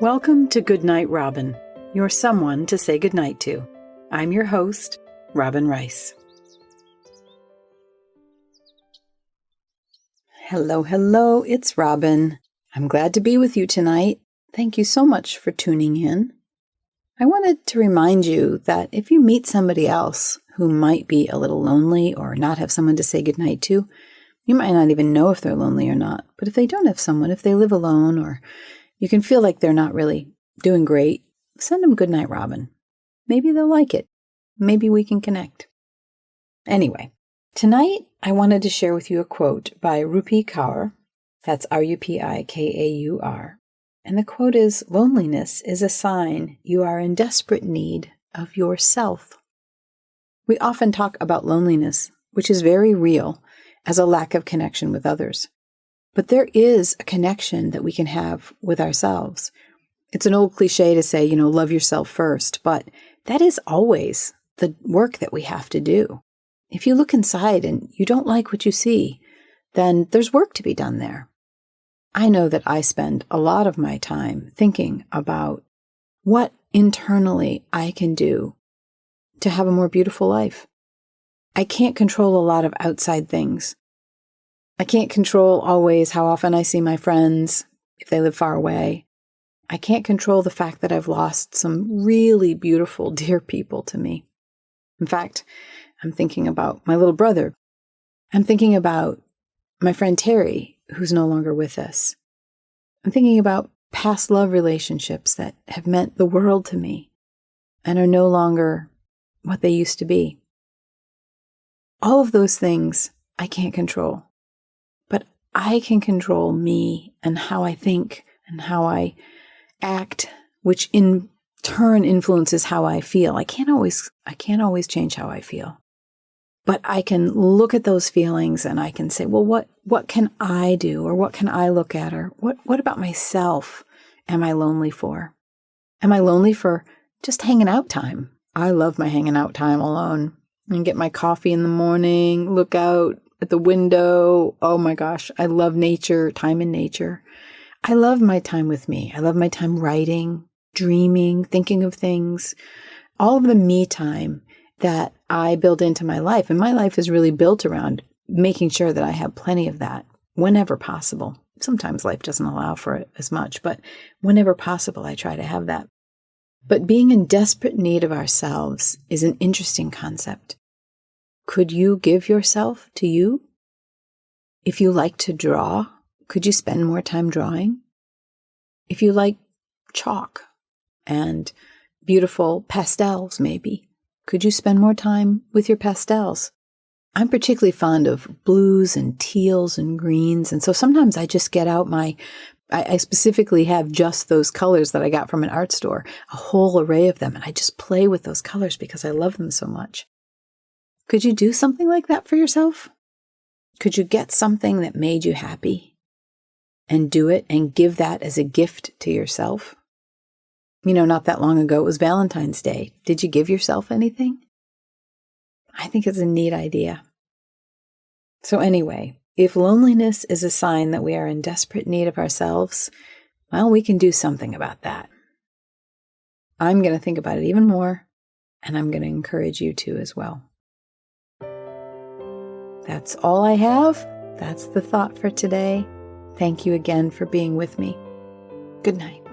Welcome to Goodnight, Robin, your someone to say goodnight to. I'm your host, Robin Rice. Hello, it's Robin. I'm glad to be with you tonight. Thank you so much for tuning in. I wanted to remind you that if you meet somebody else who might be a little lonely or not have someone to say goodnight to, you might not even know if they're lonely or not. But if they don't have someone, if they live alone, or you can feel like they're not really doing great, send them Goodnight, Robin. Maybe they'll like it. Maybe we can connect. Anyway, tonight I wanted to share with you a quote by Rupi Kaur. That's Rupikaur. And the quote is, "Loneliness is a sign you are in desperate need of yourself." We often talk about loneliness, which is very real, as a lack of connection with others. But there is a connection that we can have with ourselves. It's an old cliche to say, love yourself first, but that is always the work that we have to do. If you look inside and you don't like what you see, then there's work to be done there. I know that I spend a lot of my time thinking about what internally I can do to have a more beautiful life. I can't control a lot of outside things. I can't control always how often I see my friends if they live far away. I can't control the fact that I've lost some really beautiful, dear people to me. In fact, I'm thinking about my little brother. I'm thinking about my friend Terry, who's no longer with us. I'm thinking about past love relationships that have meant the world to me and are no longer what they used to be. All of those things I can't control. But I can control me and how I think and how I act, which in turn influences how I feel. I can't always change how I feel. But I can look at those feelings and I can say, well, what can I do? Or what can I look at? Or what about myself am I lonely for? Am I lonely for just hanging out time? I love my hanging out time alone. And get my coffee in the morning, look out at the window. Oh my gosh, I love nature, time in nature. I love my time with me. I love my time writing, dreaming, thinking of things, all of the me time that I build into my life. And my life is really built around making sure that I have plenty of that whenever possible. Sometimes life doesn't allow for it as much, but whenever possible, I try to have that. But being in desperate need of ourselves is an interesting concept. Could you give yourself to you? If you like to draw, could you spend more time drawing? If you like chalk and beautiful pastels, maybe, could you spend more time with your pastels? I'm particularly fond of blues and teals and greens, and so sometimes I just get out I specifically have just those colors that I got from an art store, a whole array of them, and I just play with those colors because I love them so much. Could you do something like that for yourself? Could you get something that made you happy and do it and give that as a gift to yourself? Not that long ago, it was Valentine's Day. Did you give yourself anything? I think it's a neat idea. So anyway, if loneliness is a sign that we are in desperate need of ourselves, well, we can do something about that. I'm going to think about it even more, and I'm going to encourage you to as well. That's all I have. That's the thought for today. Thank you again for being with me. Good night.